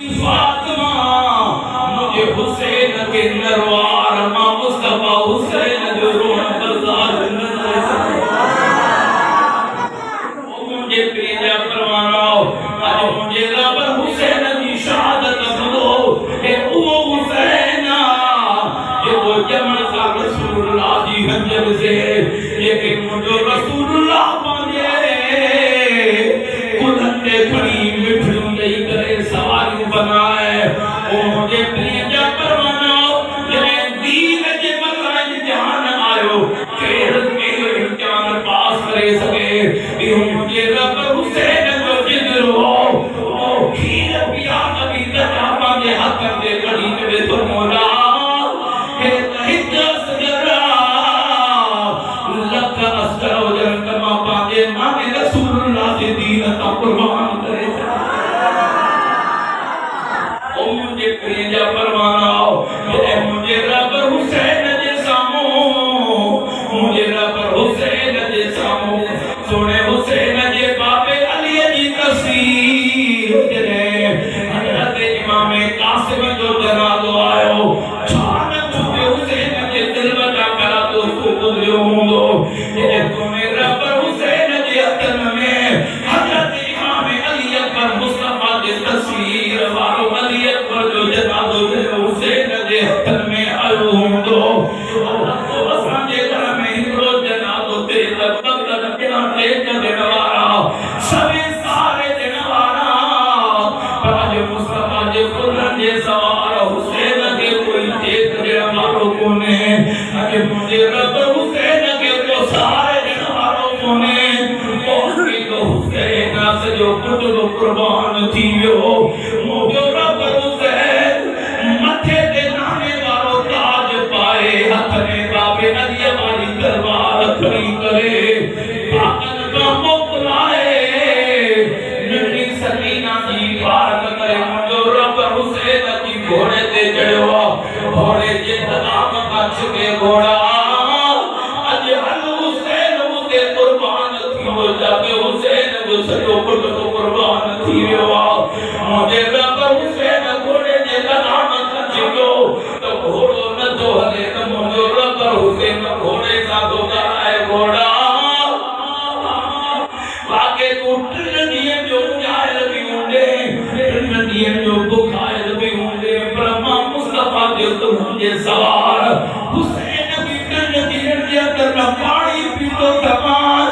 फातिमा मुझे हुसैन के नरवार मां मुस्तफा हुसैन जो रोन बर्दाश्त मुझे प्रिया परवाना आज मुझे रब हुसैन की शहादत दो ए ओ हुसैना ये वो जमन का रसूलुल्लाह जी हजब से लेकिन मुझे रसूलुल्लाह मांगे कुदरते खड़ी मिठड़ी गई करे सवारी बनाए ओ मुझे प्रिया परवाना जने दीन जे मकान जान आयो केर के जान पास करे सके ये मुझे रब हुसैन जो जिक्र हो ओ खीर पिया कभी तका मांगे हक दे खड़ी करे तो मोला के हित सजरा लक अस्कर वजन कमा पाए मांगे रसूलुल्लाह से दीन का कुर्बान करे ओ मुझे प्रिया परवाना मुझे रब हुसैन जे सामो मुझे रब हुसैन जे सामो सोने हुसैन जे बाबे अली जी तस्वीर जने हजरत इमाम कासिम जो जनाज़ो आयो छान छुपे हुसैन जे दिल वटा करा तो गुजरियो हूंदो जे सोने रब हुसैन जे हथन में हजरत इमाम अली अकबर मुस्तफा जे तस्वीर वारो अली अकबर जो जनाज़ो हुसैन जे हथन में आयो हूंदो असां जे घर में हिकिड़ो जनाज़ो ते लॻभॻि बिना टेक ॾियण वारा सभई सारे ॾियण वारा पर अॼु मुस्तफा जे कुलनि जे सवार हुसैन खे कोई टेक ॾियण वारो कोन्हे अॼु मुंहिंजे रब हुसैन खे को सहारे ॾियण वारो कोन्हे हुसैन सॼो कुझु कुर्बान थी वियो मुंहिंजो रब हुसैन मथे ते नाने वारो ताज पाए हथ में बाबे अली वाली तलवार खड़ी करे पाकन का मोकलाए नंढी सकीना जी पार करे मुंहिंजो रब हुसैन जी घोड़े ते चढ़ियो घोड़े जे तलाम कच्छ के घोड़ा अज हल हुसैन उते कुर्बान थी वियो जाके हुसैन जो सॼो कुझु कुर्बान थी वियो मुंहिंजे रब हुसैन घोड़े जे तलाम कच्छ वियो त घोड़ो नथो हले त मुंहिंजो रब हुसैन घोड़े सां थो कराए घोड़ा वाके तूं टिन ॾींहंनि जो मुंहिंजायल बि हूंदे टिन ॾींहंनि जो बुखायल बि हूंदे पर मां मुस्तफा जे तुंहिंजे सवार हुसैन बि टिन ॾींहंनि जे अंदरि न पाणी पीतो त मां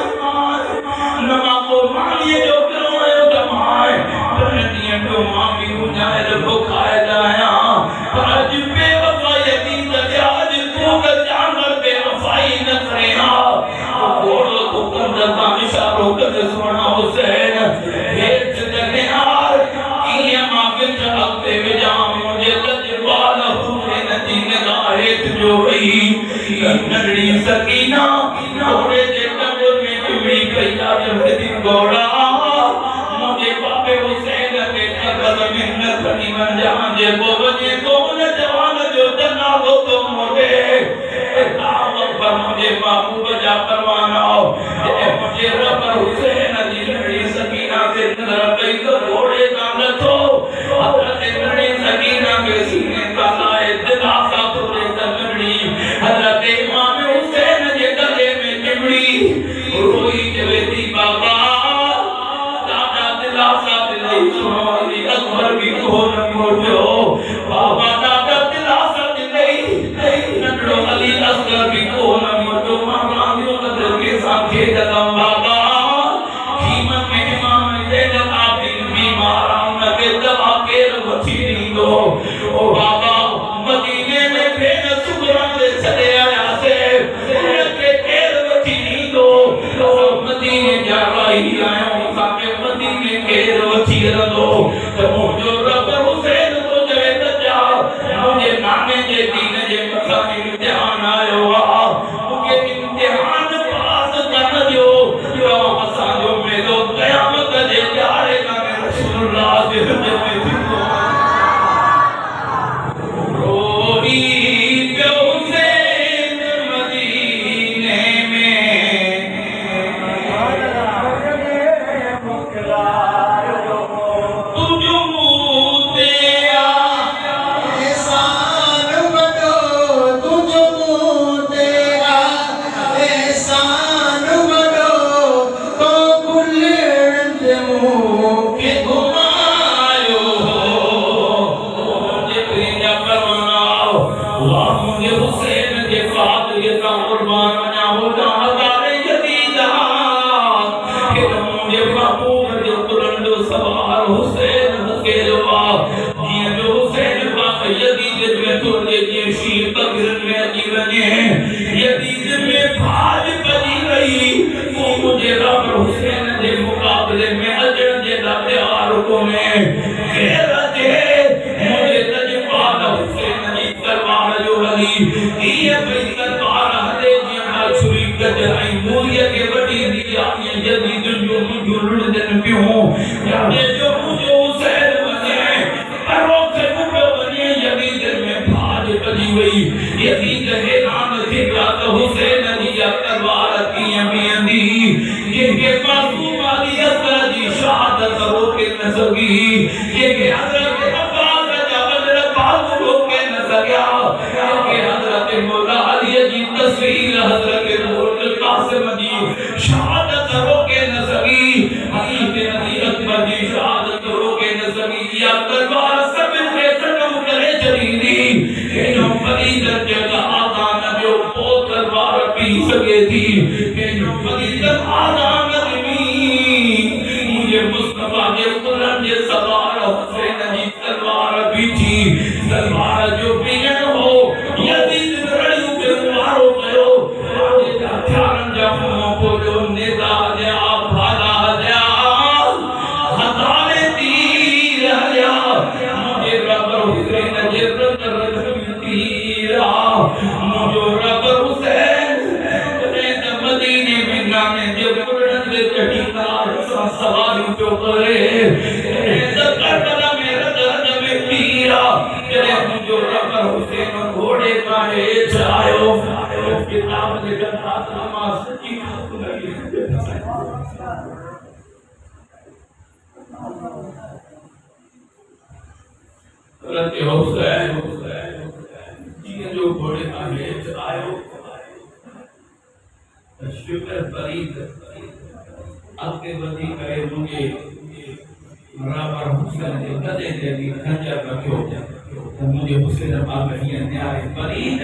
न मां को पाणीअ जो पियो तमाए टिन ॾींहंनि जो मां बि मुंहिंजायल बुखायल आहियां पर अॼु बेवफ़ाई थी त अॼु तूं त जानवर बेवफ़ाई न करे घोड़ो तूं कंद तां इशारो करे सोना हुसैन हेठ जने यार कीअं मां विच अॻिते विझां मुंहिंजे लजवाल हुसैन जी निगाह हेठ जो वई नंढड़ी सकीना घोड़े जे टंग में चिमड़ी पई आहे घोड़ा मुंहिंजे बाबे हुसैन खे टकल में न खणी वञां जेको वञे तो उन जवान जो जनाज़ो तो मोटे पर मुझे महबूब जा परवाना मुझे रब हुसैन जी नंढड़ी सकीना से नज़र पई तो घोड़े का नथो हज़रत नंढड़ी सकीना के सीने का लाए दिलासा थोड़े नंढड़ी हज़रत इमाम हुसैन जे गले में चिमड़ी रोई चवे थी बाबा दादा दिलासा दिलई सुनो अली अकबर भी कोन मोटियो बाबा दादा दिलासा दिलई नंढड़ो अली असगर भी कोन मोटियो मां रांदियो नज़र के साथ खेॾंदम बाबा ख़ीमत में इमाम ज़ैनुल आबिदीन बीमार ये जो हुसैन पाक यजीद में थोड़े ये शीर बकरन में अजी बने यजीद में भाज बजी गई वो मुझे रब हुसैन के मुकाबले में अजर दे प्यार को में कह रहे मुझे तजबान हुसैन की तलवार जो हली ये भाई तलवार हले जिया छुरी गजराई मूरिया के बड़ी दिया ये यजीद जो जुलुल दिन पियो ये जो मुझे हुसैन बने करो से मुझे बने यजीद में भाज बजी गई यजीद है नाम से जात हुसैन दिया तलवार की अमीनी ये मासूम वाली असर दी शहादत रोके न सकी ये के हजरत अब्बास जबल बाबू रोके न सकिया ये हजरत मौला अली की तस्वीर हजरत नूरुल कासिम जी शहादत रोके न सकी अली के नबी अकबर जी शहादत रोके न सकी या तलवार सब के खत्म करे चली दी ये जो फरीदत जगह आदान जो वो तलवार पी सके थी ये जो फरीदत आदान मुस्तफा के कुरान के सवार हुसैन की तलवार भी थी तलवार जो बिगड़ हो यजीद रड़ियों के मारो कयो आगे हथियारन जखमों को जो नेता दे आप भाला दे हजारे तीर हया मुझे रब हुसैन जे रब तीरा मुझे रब हुसैन मदीने में नामे जो कुरान के चढ़ीदार सवारी जो करे करबला में रद में पीरा तेरे मुझे रब हुसैन घोड़े का है छायो किताब के जन्नत नमाज की रते हुसैन जी जो घोड़े का है छायो शुक्र फरीद आपके वधी करे मुझे बराबर हुसैन के गदे दे दी खंजर रखो तो मुझे हुसैन पाक ही न्याय फरीद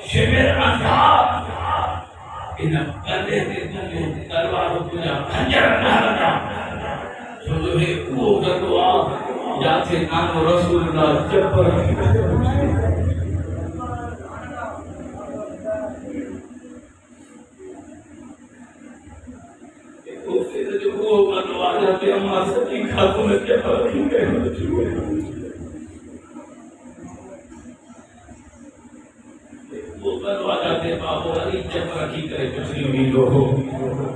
शिविर अंधा इन गदे दे तुझे तलवार तुझा खंजर ना लगा तो जो है वो गदवा जाते नानो रसूलुल्लाह चप्पर वो बनवा जाते हम सच्ची खातों में क्या ठीक है वो बनवा जाते बाबू अली जब रखी करे कुछ नहीं हुई लो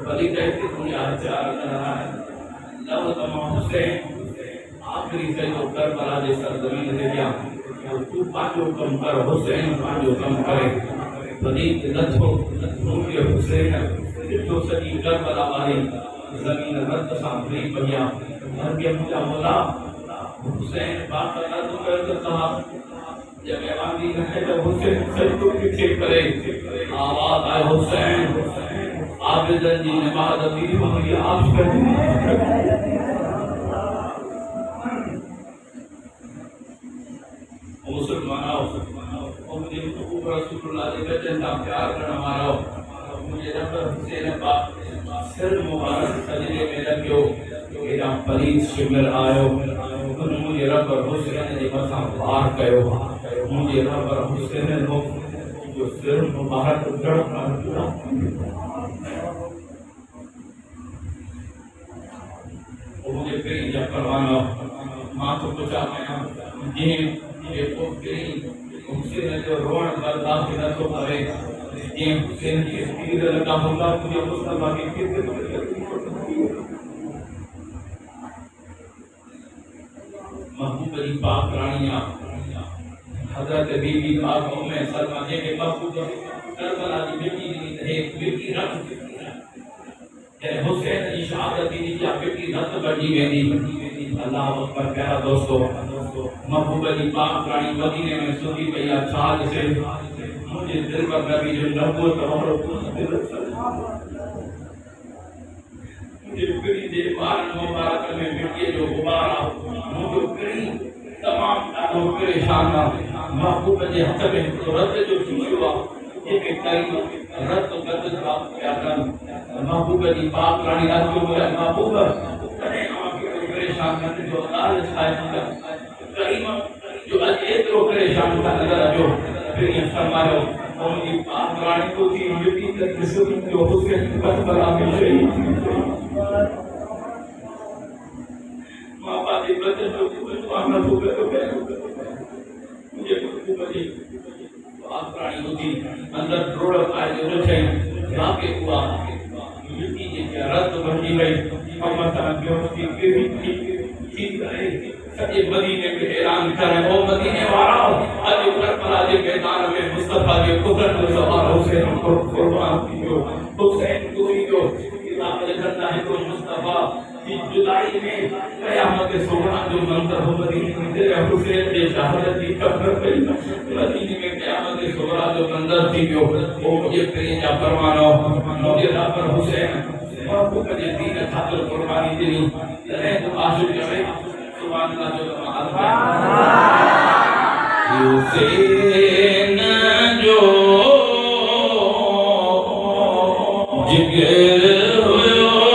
अली कहते तुझे आचार करना है लव तमाम हुसैन आखिरी से जो करबला दे सरजमीन से क्या तू पांचों कम कर हुसैन पांचों कम करे फरीद लथो मुझे हुसैन जो सदी करबला वाली जमीन रद्द सांभली भैया घर के मुझा बोला हुसैन बात करना तो कर कहा जब आवाज़ी है तो हुसैन सब को पीछे करे आवाज आए हुसैन आबिदन जी नमाज अभी होगी आप कर मुसलमानों और मुझे तो रसूलुल्लाह के जैसा प्यार करना मारो मुझे रब हुसैन पाक सिर मुबारक सजदे में रखियो मेरा फरीद शिमर आयो तुम मुझे रब हुसैन जे मसा वार कयो मुझे रब हुसैन जो सिर मुबारक उजड़ कर मुझे कहीं जब परवाना मां तो कुछ आया ये को कहीं हुसैन जो रोण बर्दाश्त न तो करे ये हुसैन की तीर लगा होगा मुझे मुस्तफा की कितने महबूब अली पाक रानिया हजरत बीबी पाक उम्मे सलमा ने के महबूब करबला की बेटी ने एक बेटी रख तेरे हुसैन की शहादत दी या बेटी रत बड़ी वेंदी अल्लाह अकबर प्यारा दोस्तों महबूब अली पाक रानी मदीने में सुधी भैया छाल से मुझे दिल पर नबी जो नबूवत और मुझे पूरी देर बार मुबारक में मिट्टी जो गुब्बारा मुझे पूरी तमाम तारों परेशान महबूब के हक में तो रत जो हुआ ये के करीम रत गद का प्यारा महबूब अली पाक रानी रात को महबूब करे आंखें परेशान करते जो हाल छाया करीम जो आज एतरो परेशान था नजर जो फिर ये फरमायो उनकी आदरानी को थी मिट्टी तक जिस्म जो हुसैन करबला में शहीद मां बाप की बचत को आना तो मुझे को बड़ी आदरानी होती अंदर रोड आए जो थे जाके हुआ मिट्टी के रद्द बनी गई अम्मा साहब जो की ठीक रहे सच्चे मदीने में ऐलान करे ओ मदीने वाला आज करबला के मैदान में मुस्तफा के कुफर को सवार हुसैन को कुर्बान कियो हुसैन को जो इमाम करता है तो मुस्तफा की जुदाई में कयामत के सुबह जो मंजर हो मदीने में तेरे हुसैन की शहादत की कब्र पे मदीने में कयामत के सुबह जो मंजर थी जो वो मुझे प्रिया परवानो मुझे रापर हुसैन और को कजे दीन खातिर कुर्बानी दी रहे तो आशिक रहे सुभान अल्लाह जो हुसैन जो जिगर कुर्बान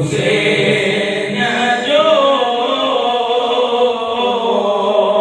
से